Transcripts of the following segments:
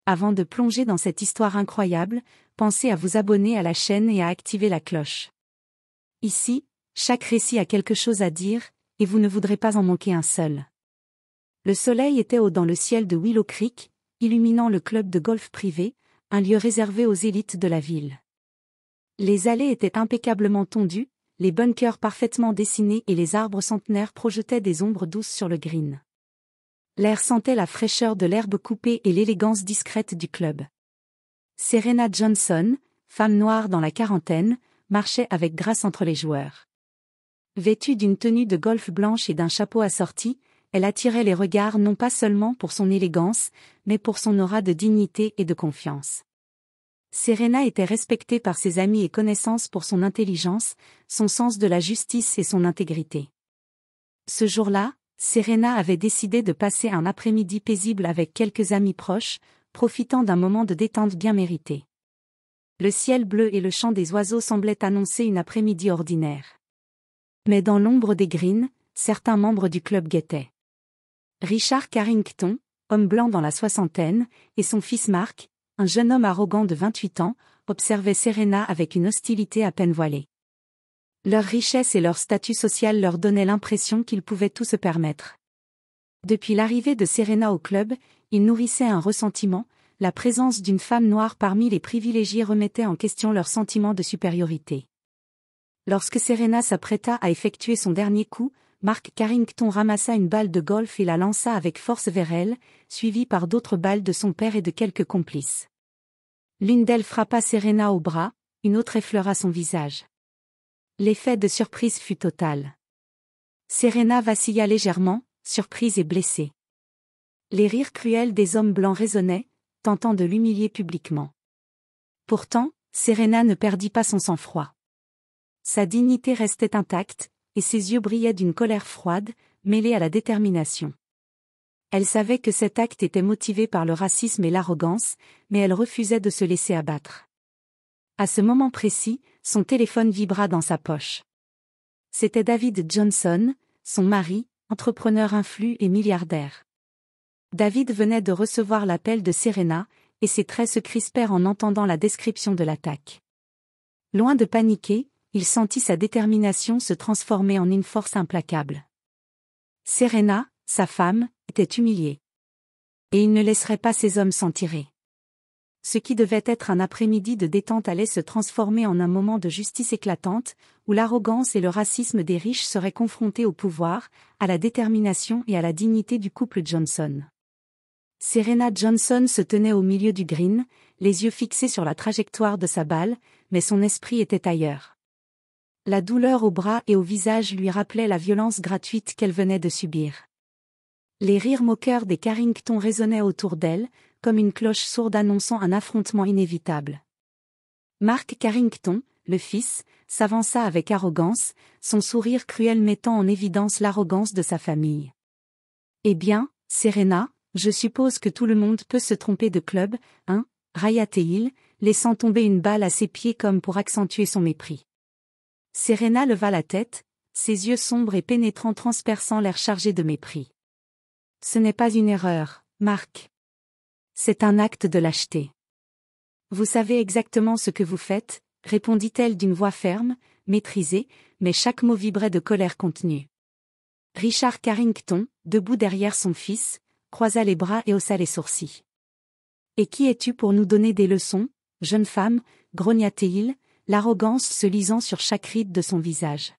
Avant de plonger dans cette histoire incroyable, pensez à vous abonner à la chaîne et à activer la cloche. Ici, chaque récit a quelque chose à dire, et vous ne voudrez pas en manquer un seul. Le soleil était haut dans le ciel de Willow Creek, illuminant le club de golf privé, un lieu réservé aux élites de la ville. Les allées étaient impeccablement tondues, les bunkers parfaitement dessinés et les arbres centenaires projetaient des ombres douces sur le green. L'air sentait la fraîcheur de l'herbe coupée et l'élégance discrète du club. Serena Johnson, femme noire dans la quarantaine, marchait avec grâce entre les joueurs. Vêtue d'une tenue de golf blanche et d'un chapeau assorti, elle attirait les regards non pas seulement pour son élégance, mais pour son aura de dignité et de confiance. Serena était respectée par ses amis et connaissances pour son intelligence, son sens de la justice et son intégrité. Ce jour-là, Serena avait décidé de passer un après-midi paisible avec quelques amis proches, profitant d'un moment de détente bien mérité. Le ciel bleu et le chant des oiseaux semblaient annoncer une après-midi ordinaire. Mais dans l'ombre des greens, certains membres du club guettaient. Richard Carrington, homme blanc dans la soixantaine, et son fils Mark, un jeune homme arrogant de 28 ans, observaient Serena avec une hostilité à peine voilée. Leur richesse et leur statut social leur donnaient l'impression qu'ils pouvaient tout se permettre. Depuis l'arrivée de Serena au club, ils nourrissaient un ressentiment, la présence d'une femme noire parmi les privilégiés remettait en question leur sentiment de supériorité. Lorsque Serena s'apprêta à effectuer son dernier coup, Mark Carrington ramassa une balle de golf et la lança avec force vers elle, suivie par d'autres balles de son père et de quelques complices. L'une d'elles frappa Serena au bras, une autre effleura son visage. L'effet de surprise fut total. Serena vacilla légèrement, surprise et blessée. Les rires cruels des hommes blancs résonnaient, tentant de l'humilier publiquement. Pourtant, Serena ne perdit pas son sang-froid. Sa dignité restait intacte, et ses yeux brillaient d'une colère froide, mêlée à la détermination. Elle savait que cet acte était motivé par le racisme et l'arrogance, mais elle refusait de se laisser abattre. À ce moment précis, son téléphone vibra dans sa poche. C'était David Johnson, son mari, entrepreneur influent et milliardaire. David venait de recevoir l'appel de Serena, et ses traits se crispèrent en entendant la description de l'attaque. Loin de paniquer, il sentit sa détermination se transformer en une force implacable. Serena, sa femme, était humiliée. Et il ne laisserait pas ces hommes s'en tirer. Ce qui devait être un après-midi de détente allait se transformer en un moment de justice éclatante, où l'arrogance et le racisme des riches seraient confrontés au pouvoir, à la détermination et à la dignité du couple Johnson. Serena Johnson se tenait au milieu du green, les yeux fixés sur la trajectoire de sa balle, mais son esprit était ailleurs. La douleur au bras et au visage lui rappelait la violence gratuite qu'elle venait de subir. Les rires moqueurs des Carrington résonnaient autour d'elle, comme une cloche sourde annonçant un affrontement inévitable. Mark Carrington, le fils, s'avança avec arrogance, son sourire cruel mettant en évidence l'arrogance de sa famille. « Eh bien, Serena, je suppose que tout le monde peut se tromper de club, hein » railla-t-il, laissant tomber une balle à ses pieds comme pour accentuer son mépris. Serena leva la tête, ses yeux sombres et pénétrants transperçant l'air chargé de mépris. « Ce n'est pas une erreur, Mark. C'est un acte de lâcheté. Vous savez exactement ce que vous faites, répondit-elle d'une voix ferme, maîtrisée, mais chaque mot vibrait de colère contenue. Richard Carrington, debout derrière son fils, croisa les bras et haussa les sourcils. Et qui es-tu pour nous donner des leçons, jeune femme, grogna-t-il, l'arrogance se lisant sur chaque ride de son visage.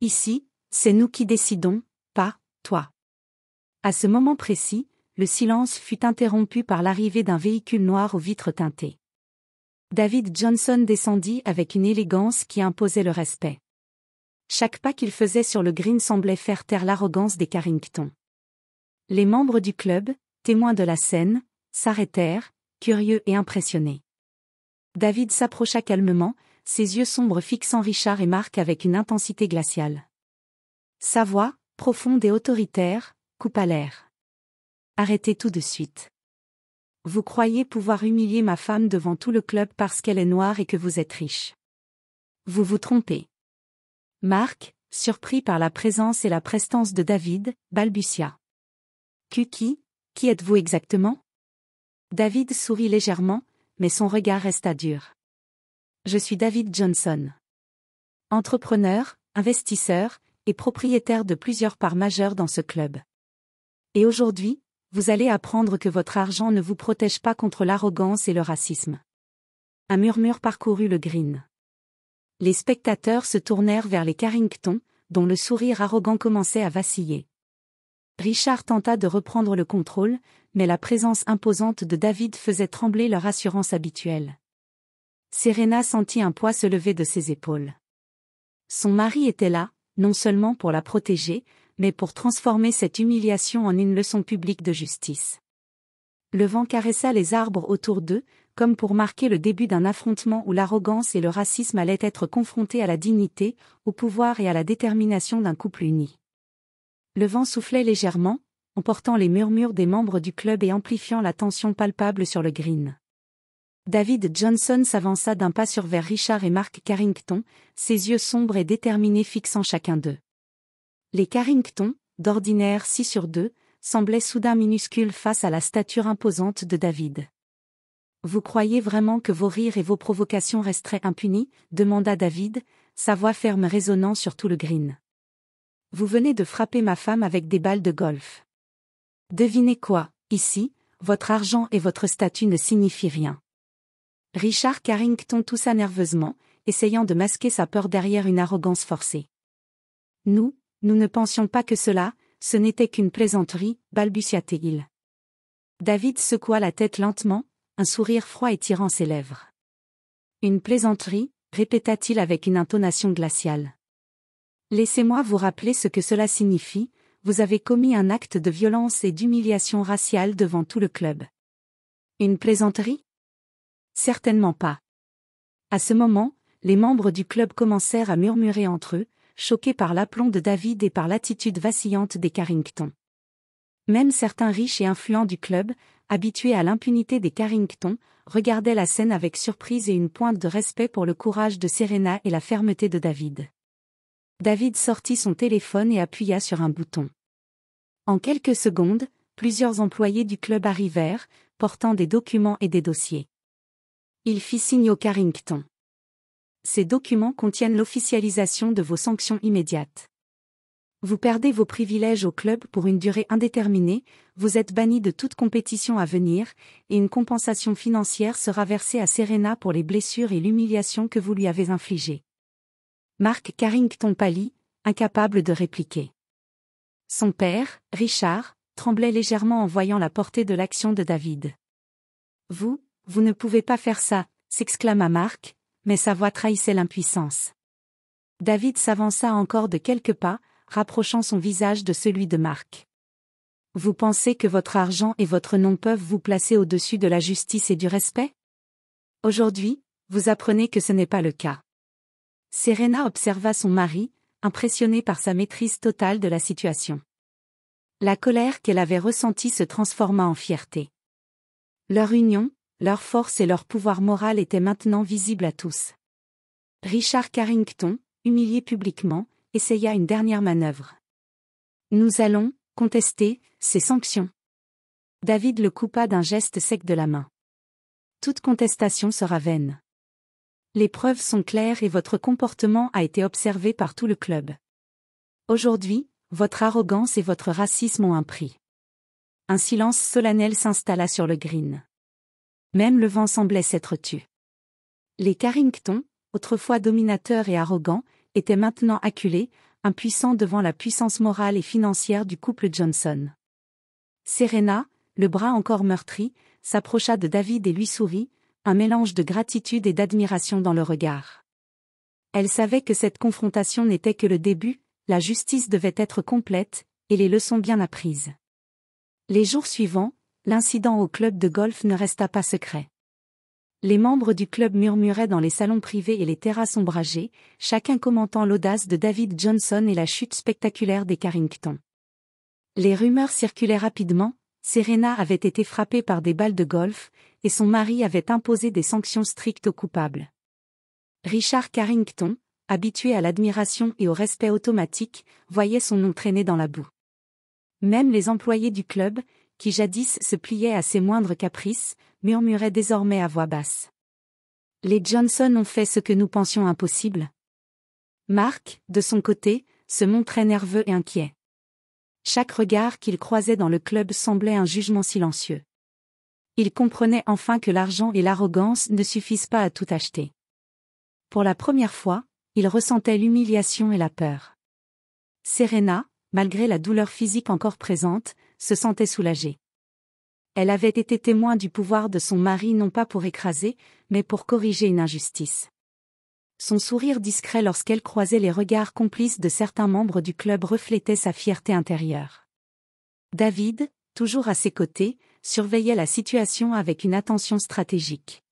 Ici, c'est nous qui décidons, pas toi. À ce moment précis, le silence fut interrompu par l'arrivée d'un véhicule noir aux vitres teintées. David Johnson descendit avec une élégance qui imposait le respect. Chaque pas qu'il faisait sur le green semblait faire taire l'arrogance des Carrington. Les membres du club, témoins de la scène, s'arrêtèrent, curieux et impressionnés. David s'approcha calmement, ses yeux sombres fixant Richard et Mark avec une intensité glaciale. Sa voix, profonde et autoritaire, coupa l'air. Arrêtez tout de suite. Vous croyez pouvoir humilier ma femme devant tout le club parce qu'elle est noire et que vous êtes riche. Vous vous trompez. Mark, surpris par la présence et la prestance de David, balbutia. Qui êtes-vous exactement ? David sourit légèrement, mais son regard resta dur. Je suis David Johnson. Entrepreneur, investisseur, et propriétaire de plusieurs parts majeures dans ce club. Et aujourd'hui, vous allez apprendre que votre argent ne vous protège pas contre l'arrogance et le racisme. Un murmure parcourut le green. Les spectateurs se tournèrent vers les Carrington, dont le sourire arrogant commençait à vaciller. Richard tenta de reprendre le contrôle, mais la présence imposante de David faisait trembler leur assurance habituelle. Serena sentit un poids se lever de ses épaules. Son mari était là, non seulement pour la protéger, mais pour transformer cette humiliation en une leçon publique de justice. Le vent caressa les arbres autour d'eux, comme pour marquer le début d'un affrontement où l'arrogance et le racisme allaient être confrontés à la dignité, au pouvoir et à la détermination d'un couple uni. Le vent soufflait légèrement, emportant les murmures des membres du club et amplifiant la tension palpable sur le green. David Johnson s'avança d'un pas vers Richard et Mark Carrington, ses yeux sombres et déterminés fixant chacun d'eux. Les Carrington, d'ordinaire 6/2, semblaient soudain minuscules face à la stature imposante de David. « Vous croyez vraiment que vos rires et vos provocations resteraient impunis ?» demanda David, sa voix ferme résonnant sur tout le green. « Vous venez de frapper ma femme avec des balles de golf. Devinez quoi, ici, votre argent et votre statut ne signifient rien. » Richard Carrington toussa nerveusement, essayant de masquer sa peur derrière une arrogance forcée. « Nous ne pensions pas que cela, ce n'était qu'une plaisanterie, balbutia-t-il. David secoua la tête lentement, un sourire froid étirant ses lèvres. « Une plaisanterie » répéta-t-il avec une intonation glaciale. « Laissez-moi vous rappeler ce que cela signifie, vous avez commis un acte de violence et d'humiliation raciale devant tout le club. » Une plaisanterie ? Certainement pas. À ce moment, les membres du club commencèrent à murmurer entre eux, choqués par l'aplomb de David et par l'attitude vacillante des Carrington. Même certains riches et influents du club, habitués à l'impunité des Carrington, regardaient la scène avec surprise et une pointe de respect pour le courage de Serena et la fermeté de David. David sortit son téléphone et appuya sur un bouton. En quelques secondes, plusieurs employés du club arrivèrent, portant des documents et des dossiers. Il fit signe aux Carrington. Ces documents contiennent l'officialisation de vos sanctions immédiates. Vous perdez vos privilèges au club pour une durée indéterminée, vous êtes banni de toute compétition à venir, et une compensation financière sera versée à Serena pour les blessures et l'humiliation que vous lui avez infligées. Mark Carrington pâlit, incapable de répliquer. Son père, Richard, tremblait légèrement en voyant la portée de l'action de David. « Vous ne pouvez pas faire ça !» s'exclama Mark, mais sa voix trahissait l'impuissance. David s'avança encore de quelques pas, rapprochant son visage de celui de Mark. « Vous pensez que votre argent et votre nom peuvent vous placer au-dessus de la justice et du respect ? Aujourd'hui, vous apprenez que ce n'est pas le cas. » Serena observa son mari, impressionnée par sa maîtrise totale de la situation. La colère qu'elle avait ressentie se transforma en fierté. Leur union, leur force et leur pouvoir moral étaient maintenant visibles à tous. Richard Carrington, humilié publiquement, essaya une dernière manœuvre. « Nous allons contester ces sanctions. » David le coupa d'un geste sec de la main. « Toute contestation sera vaine. Les preuves sont claires et votre comportement a été observé par tout le club. Aujourd'hui, votre arrogance et votre racisme ont un prix. » Un silence solennel s'installa sur le green. Même le vent semblait s'être tu. Les Carrington, autrefois dominateurs et arrogants, étaient maintenant acculés, impuissants devant la puissance morale et financière du couple Johnson. Serena, le bras encore meurtri, s'approcha de David et lui sourit, un mélange de gratitude et d'admiration dans le regard. Elle savait que cette confrontation n'était que le début, la justice devait être complète, et les leçons bien apprises. Les jours suivants, l'incident au club de golf ne resta pas secret. Les membres du club murmuraient dans les salons privés et les terrasses ombragées, chacun commentant l'audace de David Johnson et la chute spectaculaire des Carrington. Les rumeurs circulaient rapidement, Serena avait été frappée par des balles de golf, et son mari avait imposé des sanctions strictes aux coupables. Richard Carrington, habitué à l'admiration et au respect automatique, voyait son nom traîner dans la boue. Même les employés du club, qui jadis se pliait à ses moindres caprices, murmurait désormais à voix basse. Les Johnson ont fait ce que nous pensions impossible. Mark, de son côté, se montrait nerveux et inquiet. Chaque regard qu'il croisait dans le club semblait un jugement silencieux. Il comprenait enfin que l'argent et l'arrogance ne suffisent pas à tout acheter. Pour la première fois, il ressentait l'humiliation et la peur. Serena, malgré la douleur physique encore présente, se sentait soulagée. Elle avait été témoin du pouvoir de son mari non pas pour écraser, mais pour corriger une injustice. Son sourire discret lorsqu'elle croisait les regards complices de certains membres du club reflétait sa fierté intérieure. David, toujours à ses côtés, surveillait la situation avec une attention stratégique.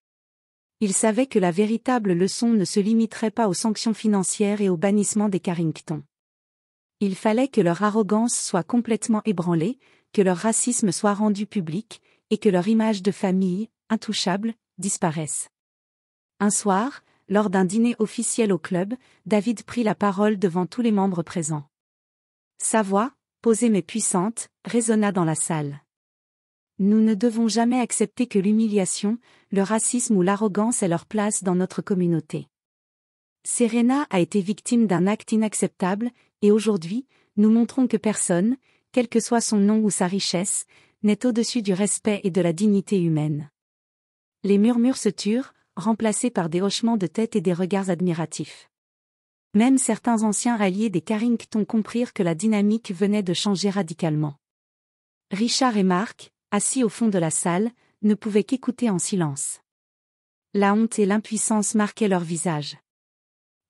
Il savait que la véritable leçon ne se limiterait pas aux sanctions financières et au bannissement des Carrington. Il fallait que leur arrogance soit complètement ébranlée, que leur racisme soit rendu public, et que leur image de famille, intouchable, disparaisse. Un soir, lors d'un dîner officiel au club, David prit la parole devant tous les membres présents. Sa voix, posée mais puissante, résonna dans la salle. Nous ne devons jamais accepter que l'humiliation, le racisme ou l'arrogance aient leur place dans notre communauté. Serena a été victime d'un acte inacceptable, et aujourd'hui, nous montrons que personne, quel que soit son nom ou sa richesse, n'est au-dessus du respect et de la dignité humaine. Les murmures se turent, remplacés par des hochements de tête et des regards admiratifs. Même certains anciens alliés des Carrington comprirent que la dynamique venait de changer radicalement. Richard et Mark, assis au fond de la salle, ne pouvaient qu'écouter en silence. La honte et l'impuissance marquaient leur visage.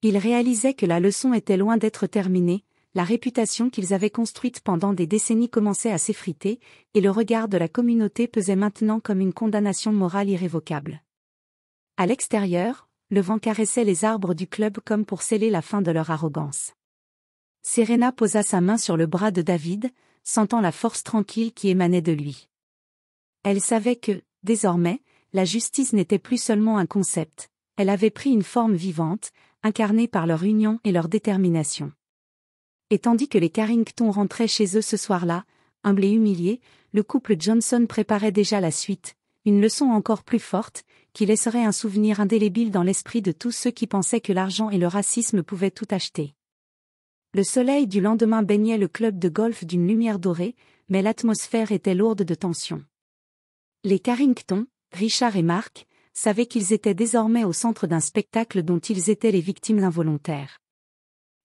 Ils réalisaient que la leçon était loin d'être terminée, la réputation qu'ils avaient construite pendant des décennies commençait à s'effriter, et le regard de la communauté pesait maintenant comme une condamnation morale irrévocable. À l'extérieur, le vent caressait les arbres du club comme pour sceller la fin de leur arrogance. Serena posa sa main sur le bras de David, sentant la force tranquille qui émanait de lui. Elle savait que, désormais, la justice n'était plus seulement un concept, elle avait pris une forme vivante, incarnée par leur union et leur détermination. Et tandis que les Carrington rentraient chez eux ce soir-là, humbles et humiliés, le couple Johnson préparait déjà la suite, une leçon encore plus forte, qui laisserait un souvenir indélébile dans l'esprit de tous ceux qui pensaient que l'argent et le racisme pouvaient tout acheter. Le soleil du lendemain baignait le club de golf d'une lumière dorée, mais l'atmosphère était lourde de tension. Les Carrington, Richard et Mark, savaient qu'ils étaient désormais au centre d'un spectacle dont ils étaient les victimes involontaires.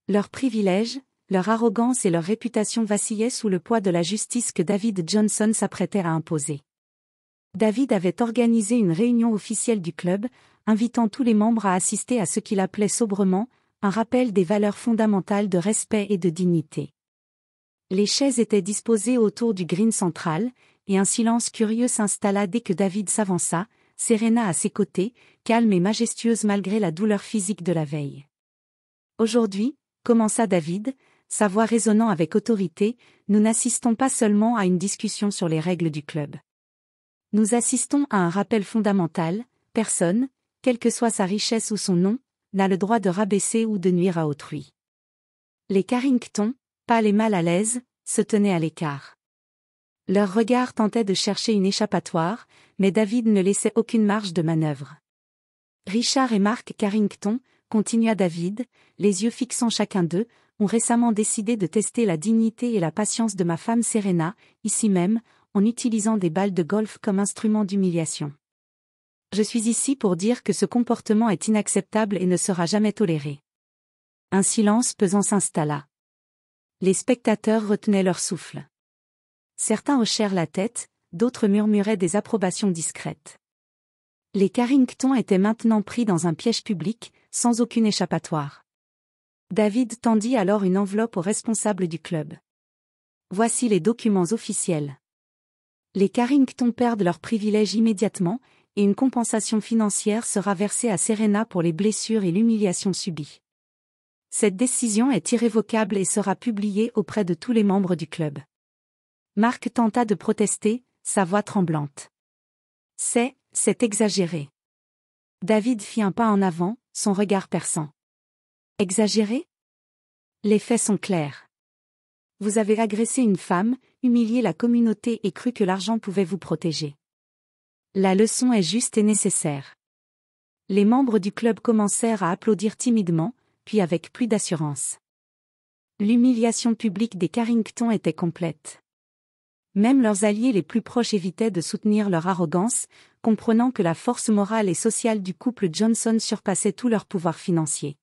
Leurs privilèges, leur arrogance et leur réputation vacillaient sous le poids de la justice que David Johnson s'apprêtait à imposer. David avait organisé une réunion officielle du club, invitant tous les membres à assister à ce qu'il appelait sobrement un rappel des valeurs fondamentales de respect et de dignité. Les chaises étaient disposées autour du green central, et un silence curieux s'installa dès que David s'avança, Serena à ses côtés, calme et majestueuse malgré la douleur physique de la veille. Aujourd'hui, commença David, sa voix résonnant avec autorité, nous n'assistons pas seulement à une discussion sur les règles du club. Nous assistons à un rappel fondamental, personne, quelle que soit sa richesse ou son nom, n'a le droit de rabaisser ou de nuire à autrui. Les Carrington, pâles et mal à l'aise, se tenaient à l'écart. Leurs regards tentaient de chercher une échappatoire, mais David ne laissait aucune marge de manœuvre. Richard et Mark Carrington, continua David, les yeux fixant chacun d'eux, ont récemment décidé de tester la dignité et la patience de ma femme Serena, ici même, en utilisant des balles de golf comme instrument d'humiliation. Je suis ici pour dire que ce comportement est inacceptable et ne sera jamais toléré. Un silence pesant s'installa. Les spectateurs retenaient leur souffle. Certains hochèrent la tête, d'autres murmuraient des approbations discrètes. Les Carrington étaient maintenant pris dans un piège public, sans aucune échappatoire. David tendit alors une enveloppe au responsable du club. Voici les documents officiels. Les Carrington perdent leurs privilèges immédiatement, et une compensation financière sera versée à Serena pour les blessures et l'humiliation subies. Cette décision est irrévocable et sera publiée auprès de tous les membres du club. Mark tenta de protester, sa voix tremblante. C'est exagéré. David fit un pas en avant, son regard perçant. Exagéré ? Les faits sont clairs. Vous avez agressé une femme, humilié la communauté et cru que l'argent pouvait vous protéger. La leçon est juste et nécessaire. Les membres du club commencèrent à applaudir timidement, puis avec plus d'assurance. L'humiliation publique des Carrington était complète. Même leurs alliés les plus proches évitaient de soutenir leur arrogance, comprenant que la force morale et sociale du couple Johnson surpassait tout leur pouvoir financier.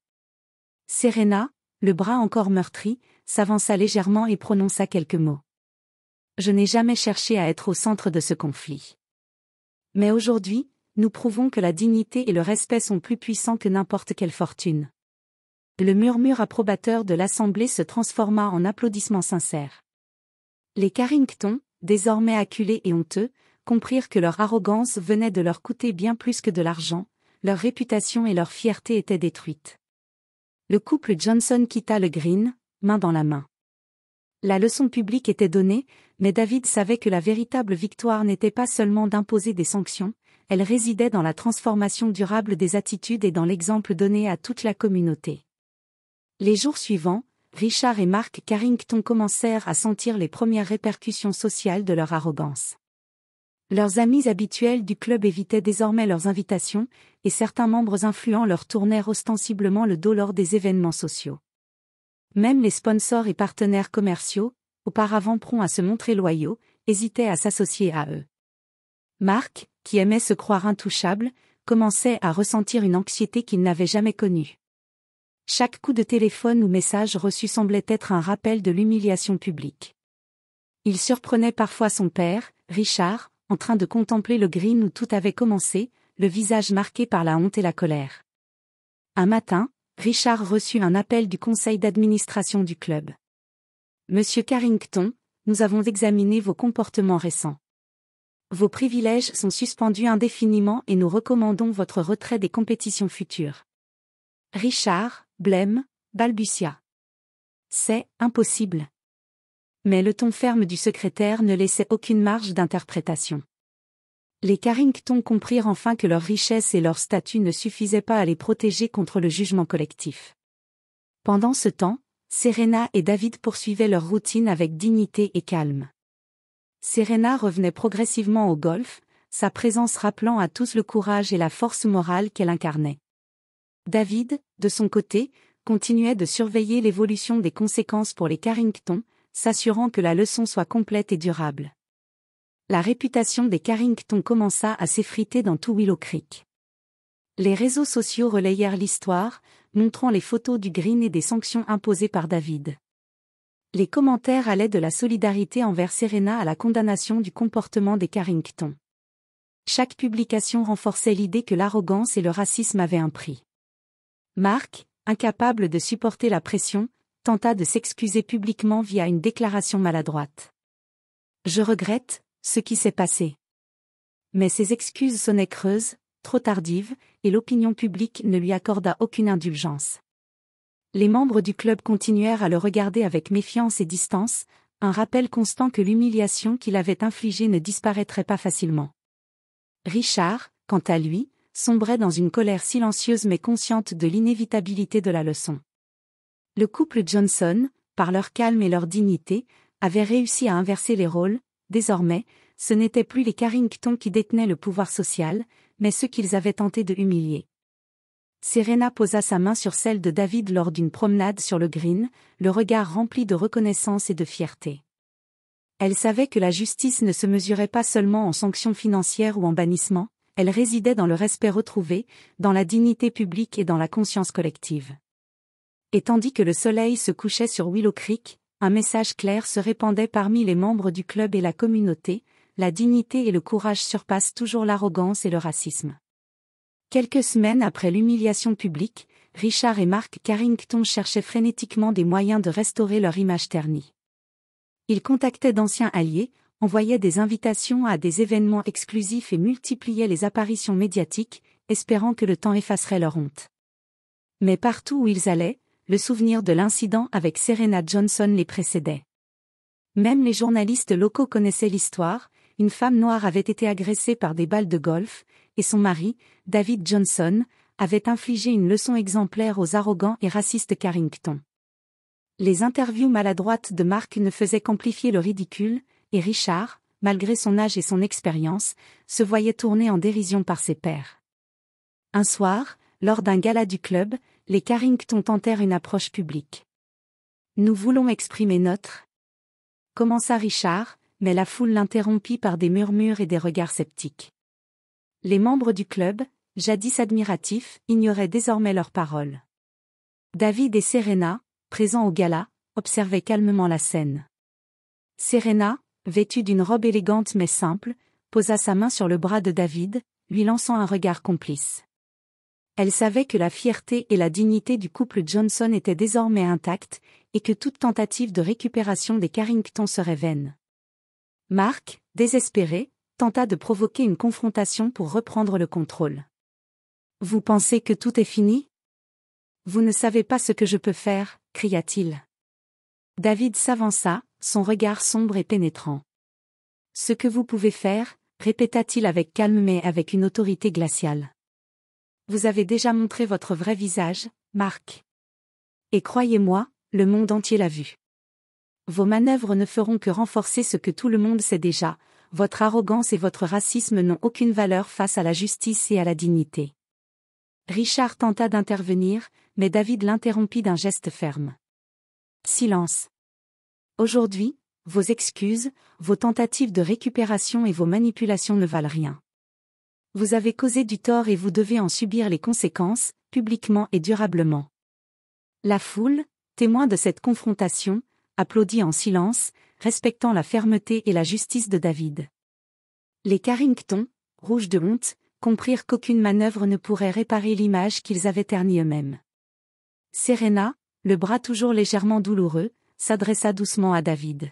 Serena, le bras encore meurtri, s'avança légèrement et prononça quelques mots. « Je n'ai jamais cherché à être au centre de ce conflit. Mais aujourd'hui, nous prouvons que la dignité et le respect sont plus puissants que n'importe quelle fortune. » Le murmure approbateur de l'Assemblée se transforma en applaudissements sincères. Les Carrington, désormais acculés et honteux, comprirent que leur arrogance venait de leur coûter bien plus que de l'argent, leur réputation et leur fierté étaient détruites. Le couple Johnson quitta le Green, main dans la main. La leçon publique était donnée, mais David savait que la véritable victoire n'était pas seulement d'imposer des sanctions, elle résidait dans la transformation durable des attitudes et dans l'exemple donné à toute la communauté. Les jours suivants, Richard et Mark Carrington commencèrent à sentir les premières répercussions sociales de leur arrogance. Leurs amis habituels du club évitaient désormais leurs invitations, et certains membres influents leur tournèrent ostensiblement le dos lors des événements sociaux. Même les sponsors et partenaires commerciaux, auparavant prompts à se montrer loyaux, hésitaient à s'associer à eux. Mark, qui aimait se croire intouchable, commençait à ressentir une anxiété qu'il n'avait jamais connue. Chaque coup de téléphone ou message reçu semblait être un rappel de l'humiliation publique. Il surprenait parfois son père, Richard, en train de contempler le Green où tout avait commencé, le visage marqué par la honte et la colère. Un matin, Richard reçut un appel du conseil d'administration du club. « Monsieur Carrington, nous avons examiné vos comportements récents. Vos privilèges sont suspendus indéfiniment et nous recommandons votre retrait des compétitions futures. » Richard, blême, balbutia. « C'est impossible. » Mais le ton ferme du secrétaire ne laissait aucune marge d'interprétation. Les Carrington comprirent enfin que leur richesse et leur statut ne suffisaient pas à les protéger contre le jugement collectif. Pendant ce temps, Serena et David poursuivaient leur routine avec dignité et calme. Serena revenait progressivement au golf, sa présence rappelant à tous le courage et la force morale qu'elle incarnait. David, de son côté, continuait de surveiller l'évolution des conséquences pour les Carrington, s'assurant que la leçon soit complète et durable. La réputation des Carrington commença à s'effriter dans tout Willow Creek. Les réseaux sociaux relayèrent l'histoire, montrant les photos du Green et des sanctions imposées par David. Les commentaires allaient de la solidarité envers Serena à la condamnation du comportement des Carrington. Chaque publication renforçait l'idée que l'arrogance et le racisme avaient un prix. Mark, incapable de supporter la pression, tenta de s'excuser publiquement via une déclaration maladroite. « Je regrette ce qui s'est passé. » Mais ses excuses sonnaient creuses, trop tardives, et l'opinion publique ne lui accorda aucune indulgence. Les membres du club continuèrent à le regarder avec méfiance et distance, un rappel constant que l'humiliation qu'il avait infligée ne disparaîtrait pas facilement. Richard, quant à lui, sombrait dans une colère silencieuse mais consciente de l'inévitabilité de la leçon. Le couple Johnson, par leur calme et leur dignité, avait réussi à inverser les rôles. Désormais, ce n'étaient plus les Carrington qui détenaient le pouvoir social, mais ceux qu'ils avaient tenté de humilier. Serena posa sa main sur celle de David lors d'une promenade sur le Green, le regard rempli de reconnaissance et de fierté. Elle savait que la justice ne se mesurait pas seulement en sanctions financières ou en bannissement, elle résidait dans le respect retrouvé, dans la dignité publique et dans la conscience collective. Et tandis que le soleil se couchait sur Willow Creek, un message clair se répandait parmi les membres du club et la communauté, la dignité et le courage surpassent toujours l'arrogance et le racisme. Quelques semaines après l'humiliation publique, Richard et Mark Carrington cherchaient frénétiquement des moyens de restaurer leur image ternie. Ils contactaient d'anciens alliés, envoyaient des invitations à des événements exclusifs et multipliaient les apparitions médiatiques, espérant que le temps effacerait leur honte. Mais partout où ils allaient, le souvenir de l'incident avec Serena Johnson les précédait. Même les journalistes locaux connaissaient l'histoire, une femme noire avait été agressée par des balles de golf, et son mari, David Johnson, avait infligé une leçon exemplaire aux arrogants et racistes Carrington. Les interviews maladroites de Mark ne faisaient qu'amplifier le ridicule, et Richard, malgré son âge et son expérience, se voyait tourné en dérision par ses pairs. Un soir, lors d'un gala du club, les Carrington tentèrent une approche publique. « Nous voulons exprimer notre... » commença Richard, mais la foule l'interrompit par des murmures et des regards sceptiques. Les membres du club, jadis admiratifs, ignoraient désormais leurs paroles. David et Serena, présents au gala, observaient calmement la scène. Serena, vêtue d'une robe élégante mais simple, posa sa main sur le bras de David, lui lançant un regard complice. Elle savait que la fierté et la dignité du couple Johnson étaient désormais intactes, et que toute tentative de récupération des Carrington serait vaine. Mark, désespéré, tenta de provoquer une confrontation pour reprendre le contrôle. « Vous pensez que tout est fini ? Vous ne savez pas ce que je peux faire, cria-t-il. David s'avança, son regard sombre et pénétrant. « Ce que vous pouvez faire, répéta-t-il avec calme mais avec une autorité glaciale. Vous avez déjà montré votre vrai visage, Mark. Et croyez-moi, le monde entier l'a vu. Vos manœuvres ne feront que renforcer ce que tout le monde sait déjà, votre arrogance et votre racisme n'ont aucune valeur face à la justice et à la dignité. » Richard tenta d'intervenir, mais David l'interrompit d'un geste ferme. « Silence. Aujourd'hui, vos excuses, vos tentatives de récupération et vos manipulations ne valent rien. Vous avez causé du tort et vous devez en subir les conséquences, publiquement et durablement. » La foule, témoin de cette confrontation, applaudit en silence, respectant la fermeté et la justice de David. Les Carrington, rouges de honte, comprirent qu'aucune manœuvre ne pourrait réparer l'image qu'ils avaient ternie eux-mêmes. Serena, le bras toujours légèrement douloureux, s'adressa doucement à David.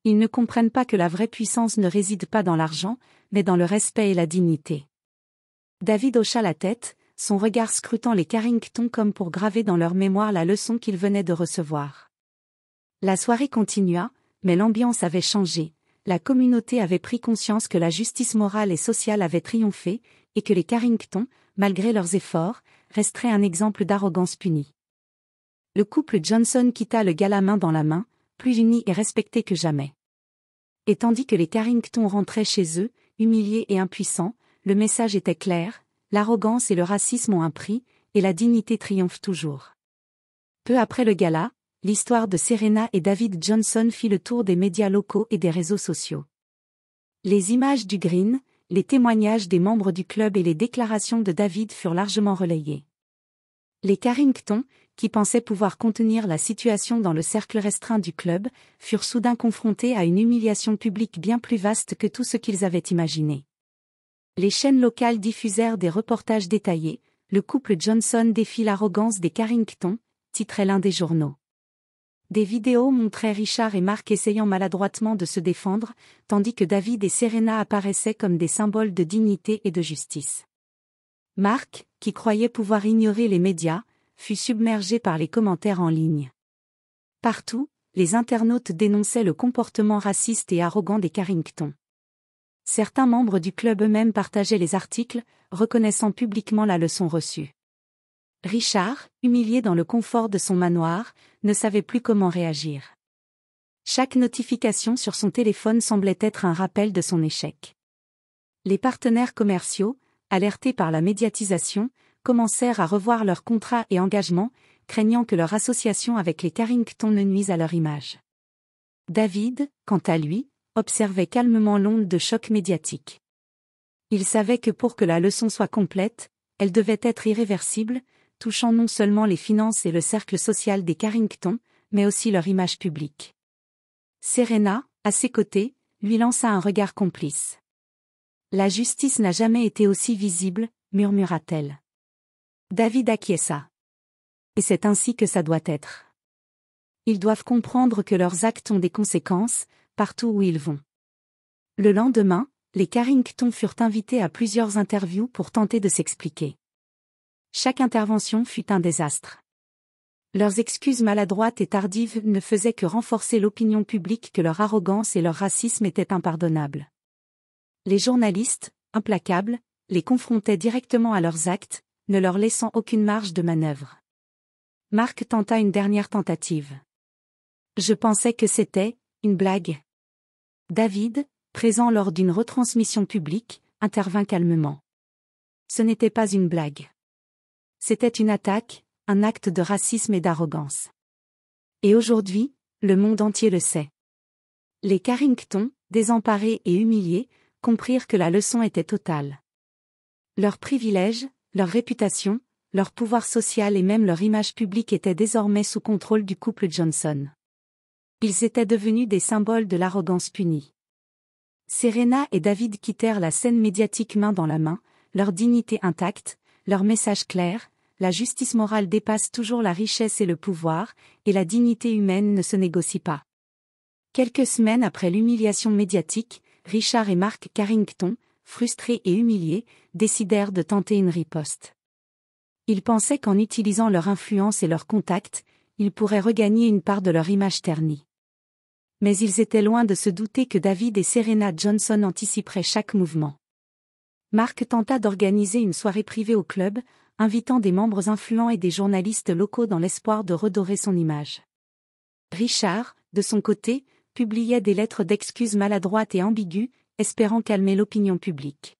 Ils ne comprennent pas que la vraie puissance ne réside pas dans l'argent, mais dans le respect et la dignité. David hocha la tête, son regard scrutant les Carrington comme pour graver dans leur mémoire la leçon qu'ils venaient de recevoir. La soirée continua, mais l'ambiance avait changé, la communauté avait pris conscience que la justice morale et sociale avait triomphé, et que les Carrington, malgré leurs efforts, resteraient un exemple d'arrogance punie. Le couple Johnson quitta le gala main dans la main, plus uni et respecté que jamais. Et tandis que les Carrington rentraient chez eux, humiliés et impuissants, le message était clair, l'arrogance et le racisme ont un prix, et la dignité triomphe toujours. Peu après le gala, l'histoire de Serena et David Johnson fit le tour des médias locaux et des réseaux sociaux. Les images du Green, les témoignages des membres du club et les déclarations de David furent largement relayées. Les Carrington, qui pensaient pouvoir contenir la situation dans le cercle restreint du club, furent soudain confrontés à une humiliation publique bien plus vaste que tout ce qu'ils avaient imaginé. Les chaînes locales diffusèrent des reportages détaillés, « Le couple Johnson défie l'arrogance des Carrington », titrait l'un des journaux. Des vidéos montraient Richard et Mark essayant maladroitement de se défendre, tandis que David et Serena apparaissaient comme des symboles de dignité et de justice. Mark, qui croyait pouvoir ignorer les médias, fut submergé par les commentaires en ligne. Partout, les internautes dénonçaient le comportement raciste et arrogant des Carrington. Certains membres du club eux-mêmes partageaient les articles, reconnaissant publiquement la leçon reçue. Richard, humilié dans le confort de son manoir, ne savait plus comment réagir. Chaque notification sur son téléphone semblait être un rappel de son échec. Les partenaires commerciaux, alertés par la médiatisation, commencèrent à revoir leurs contrats et engagements, craignant que leur association avec les Carrington ne nuise à leur image. David, quant à lui, observait calmement l'onde de choc médiatique. Il savait que pour que la leçon soit complète, elle devait être irréversible, touchant non seulement les finances et le cercle social des Carrington, mais aussi leur image publique. Serena, à ses côtés, lui lança un regard complice. « La justice n'a jamais été aussi visible, murmura-t-elle. David acquiesça. Et c'est ainsi que ça doit être. Ils doivent comprendre que leurs actes ont des conséquences, partout où ils vont. » Le lendemain, les Carrington furent invités à plusieurs interviews pour tenter de s'expliquer. Chaque intervention fut un désastre. Leurs excuses maladroites et tardives ne faisaient que renforcer l'opinion publique que leur arrogance et leur racisme étaient impardonnables. Les journalistes, implacables, les confrontaient directement à leurs actes, ne leur laissant aucune marge de manœuvre. Mark tenta une dernière tentative. Je pensais que c'était une blague. David, présent lors d'une retransmission publique, intervint calmement. Ce n'était pas une blague. C'était une attaque, un acte de racisme et d'arrogance. Et aujourd'hui, le monde entier le sait. Les Carrington, désemparés et humiliés, comprirent que la leçon était totale. Leurs privilèges, leur réputation, leur pouvoir social et même leur image publique étaient désormais sous contrôle du couple Johnson. Ils étaient devenus des symboles de l'arrogance punie. Serena et David quittèrent la scène médiatique main dans la main, leur dignité intacte, leur message clair: la justice morale dépasse toujours la richesse et le pouvoir, et la dignité humaine ne se négocie pas. Quelques semaines après l'humiliation médiatique, Richard et Mark Carrington, frustrés et humiliés, décidèrent de tenter une riposte. Ils pensaient qu'en utilisant leur influence et leurs contacts, ils pourraient regagner une part de leur image ternie. Mais ils étaient loin de se douter que David et Serena Johnson anticiperaient chaque mouvement. Mark tenta d'organiser une soirée privée au club, invitant des membres influents et des journalistes locaux dans l'espoir de redorer son image. Richard, de son côté, publiait des lettres d'excuses maladroites et ambiguës, espérant calmer l'opinion publique.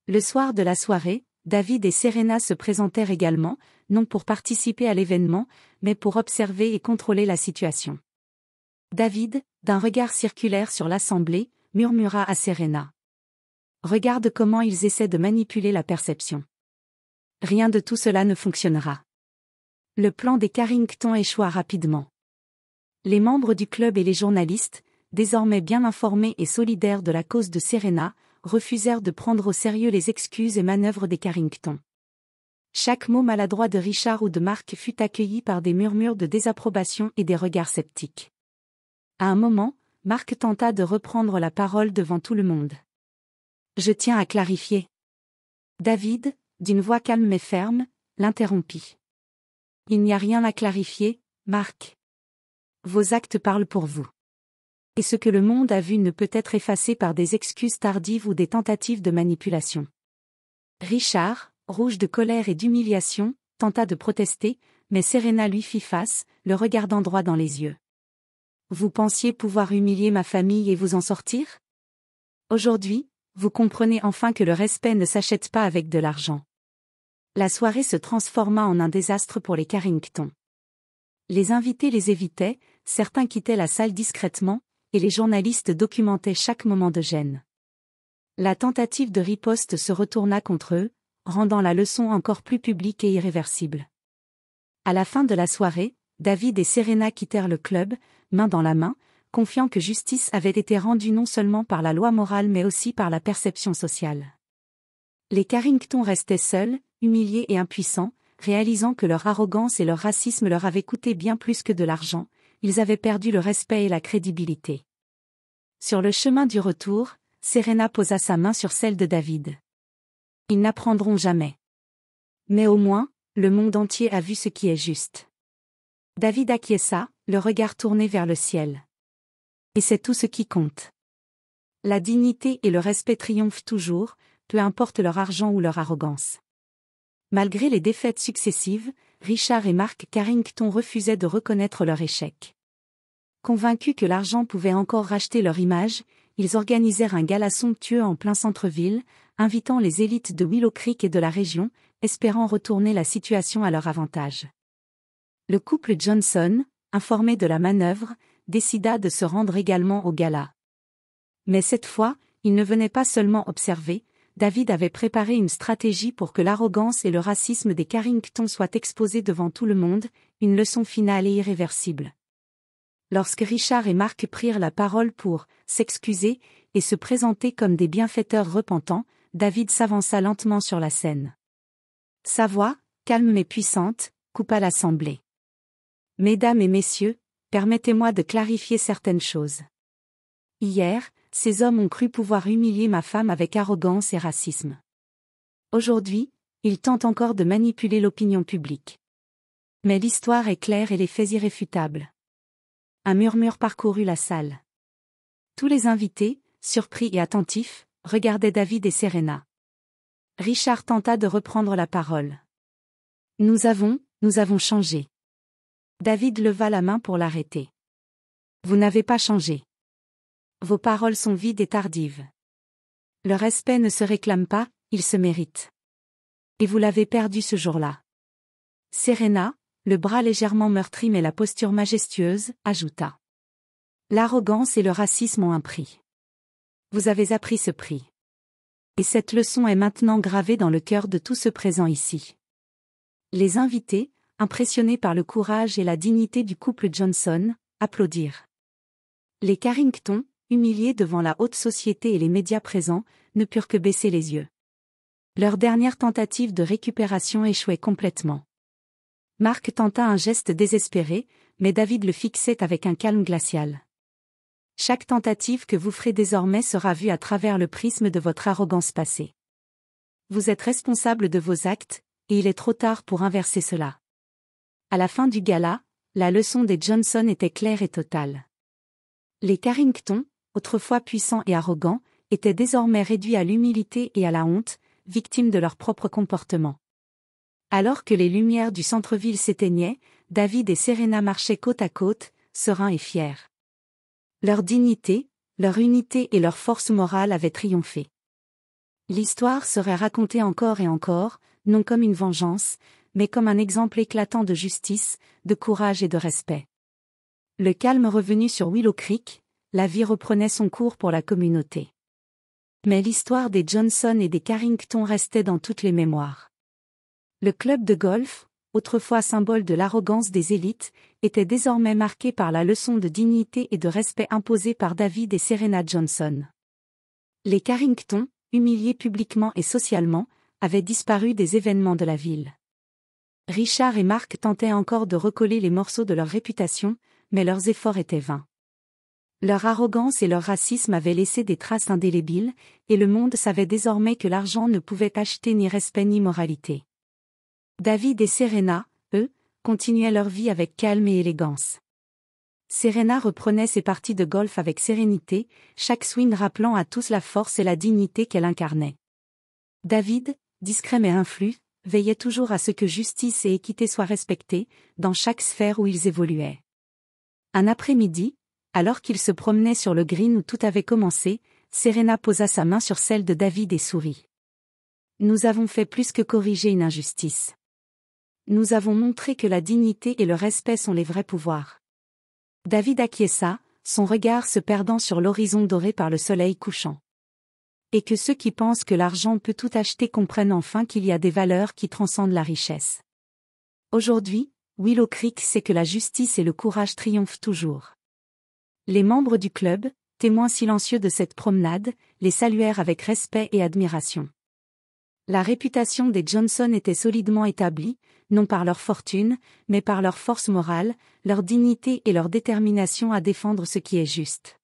Le soir de la soirée, David et Serena se présentèrent également, non pour participer à l'événement, mais pour observer et contrôler la situation. David, d'un regard circulaire sur l'assemblée, murmura à Serena: « Regarde comment ils essaient de manipuler la perception. Rien de tout cela ne fonctionnera. » Le plan des Carrington échoua rapidement. Les membres du club et les journalistes, désormais bien informés et solidaires de la cause de Serena, refusèrent de prendre au sérieux les excuses et manœuvres des Carrington. Chaque mot maladroit de Richard ou de Mark fut accueilli par des murmures de désapprobation et des regards sceptiques. À un moment, Mark tenta de reprendre la parole devant tout le monde. « Je tiens à clarifier. » David, d'une voix calme mais ferme, l'interrompit. « Il n'y a rien à clarifier, Mark. Vos actes parlent pour vous. Et ce que le monde a vu ne peut être effacé par des excuses tardives ou des tentatives de manipulation. » Richard, rouge de colère et d'humiliation, tenta de protester, mais Serena lui fit face, le regardant droit dans les yeux. « Vous pensiez pouvoir humilier ma famille et vous en sortir? Aujourd'hui, vous comprenez enfin que le respect ne s'achète pas avec de l'argent. » La soirée se transforma en un désastre pour les Carrington. Les invités les évitaient, certains quittaient la salle discrètement, et les journalistes documentaient chaque moment de gêne. La tentative de riposte se retourna contre eux, rendant la leçon encore plus publique et irréversible. À la fin de la soirée, David et Serena quittèrent le club, main dans la main, confiant que justice avait été rendue non seulement par la loi morale mais aussi par la perception sociale. Les Carrington restaient seuls, humiliés et impuissants, réalisant que leur arrogance et leur racisme leur avaient coûté bien plus que de l'argent, ils avaient perdu le respect et la crédibilité. Sur le chemin du retour, Serena posa sa main sur celle de David. Ils n'apprendront jamais. Mais au moins, le monde entier a vu ce qui est juste. David acquiesça, le regard tourné vers le ciel. Et c'est tout ce qui compte. La dignité et le respect triomphent toujours, peu importe leur argent ou leur arrogance. Malgré les défaites successives, Richard et Mark Carrington refusaient de reconnaître leur échec. Convaincus que l'argent pouvait encore racheter leur image, ils organisèrent un gala somptueux en plein centre-ville, invitant les élites de Willow Creek et de la région, espérant retourner la situation à leur avantage. Le couple Johnson, informé de la manœuvre, décida de se rendre également au gala. Mais cette fois, il ne venait pas seulement observer, David avait préparé une stratégie pour que l'arrogance et le racisme des Carrington soient exposés devant tout le monde, une leçon finale et irréversible. Lorsque Richard et Mark prirent la parole pour s'excuser et se présenter comme des bienfaiteurs repentants, David s'avança lentement sur la scène. Sa voix, calme mais puissante, coupa l'assemblée. « Mesdames et messieurs, permettez-moi de clarifier certaines choses. Hier, ces hommes ont cru pouvoir humilier ma femme avec arrogance et racisme. Aujourd'hui, ils tentent encore de manipuler l'opinion publique. Mais l'histoire est claire et les faits irréfutables. » Un murmure parcourut la salle. Tous les invités, surpris et attentifs, regardaient David et Serena. Richard tenta de reprendre la parole. Nous avons changé. David leva la main pour l'arrêter. Vous n'avez pas changé. Vos paroles sont vides et tardives. Le respect ne se réclame pas, il se mérite. Et vous l'avez perdu ce jour-là. Serena, le bras légèrement meurtri mais la posture majestueuse, ajouta. L'arrogance et le racisme ont un prix. Vous avez appris ce prix. Et cette leçon est maintenant gravée dans le cœur de tous ceux présents ici. Les invités, impressionnés par le courage et la dignité du couple Johnson, applaudirent. Les Carrington, humiliés devant la haute société et les médias présents, ne purent que baisser les yeux. Leur dernière tentative de récupération échouait complètement. Mark tenta un geste désespéré, mais David le fixait avec un calme glacial. Chaque tentative que vous ferez désormais sera vue à travers le prisme de votre arrogance passée. Vous êtes responsable de vos actes, et il est trop tard pour inverser cela. À la fin du gala, la leçon des Johnson était claire et totale. Les Carrington, autrefois puissants et arrogants, étaient désormais réduits à l'humilité et à la honte, victimes de leur propre comportement. Alors que les lumières du centre-ville s'éteignaient, David et Serena marchaient côte à côte, sereins et fiers. Leur dignité, leur unité et leur force morale avaient triomphé. L'histoire serait racontée encore et encore, non comme une vengeance, mais comme un exemple éclatant de justice, de courage et de respect. Le calme revenu sur Willow Creek, la vie reprenait son cours pour la communauté. Mais l'histoire des Johnson et des Carrington restait dans toutes les mémoires. Le club de golf, autrefois symbole de l'arrogance des élites, était désormais marqué par la leçon de dignité et de respect imposée par David et Serena Johnson. Les Carrington, humiliés publiquement et socialement, avaient disparu des événements de la ville. Richard et Mark tentaient encore de recoller les morceaux de leur réputation, mais leurs efforts étaient vains. Leur arrogance et leur racisme avaient laissé des traces indélébiles, et le monde savait désormais que l'argent ne pouvait acheter ni respect ni moralité. David et Serena, eux, continuaient leur vie avec calme et élégance. Serena reprenait ses parties de golf avec sérénité, chaque swing rappelant à tous la force et la dignité qu'elle incarnait. David, discret mais influent, veillait toujours à ce que justice et équité soient respectées, dans chaque sphère où ils évoluaient. Un après-midi, alors qu'ils se promenaient sur le green où tout avait commencé, Serena posa sa main sur celle de David et sourit. « Nous avons fait plus que corriger une injustice. Nous avons montré que la dignité et le respect sont les vrais pouvoirs. » David acquiesça, son regard se perdant sur l'horizon doré par le soleil couchant. Et que ceux qui pensent que l'argent peut tout acheter comprennent enfin qu'il y a des valeurs qui transcendent la richesse. Aujourd'hui, Willow Creek sait que la justice et le courage triomphent toujours. Les membres du club, témoins silencieux de cette promenade, les saluèrent avec respect et admiration. La réputation des Johnson était solidement établie, non par leur fortune, mais par leur force morale, leur dignité et leur détermination à défendre ce qui est juste.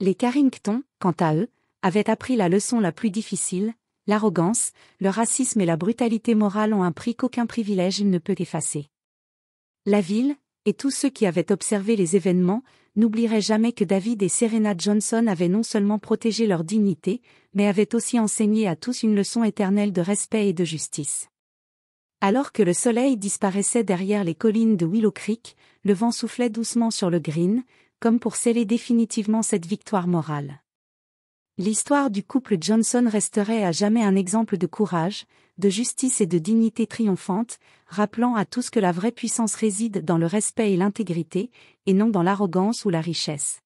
Les Carrington, quant à eux, avaient appris la leçon la plus difficile, l'arrogance, le racisme et la brutalité morale ont un prix qu'aucun privilège ne peut effacer. La ville, et tous ceux qui avaient observé les événements, n'oublieraient jamais que David et Serena Johnson avaient non seulement protégé leur dignité, mais avaient aussi enseigné à tous une leçon éternelle de respect et de justice. Alors que le soleil disparaissait derrière les collines de Willow Creek, le vent soufflait doucement sur le green, comme pour sceller définitivement cette victoire morale. L'histoire du couple Johnson resterait à jamais un exemple de courage, de justice et de dignité triomphante, rappelant à tous que la vraie puissance réside dans le respect et l'intégrité, et non dans l'arrogance ou la richesse.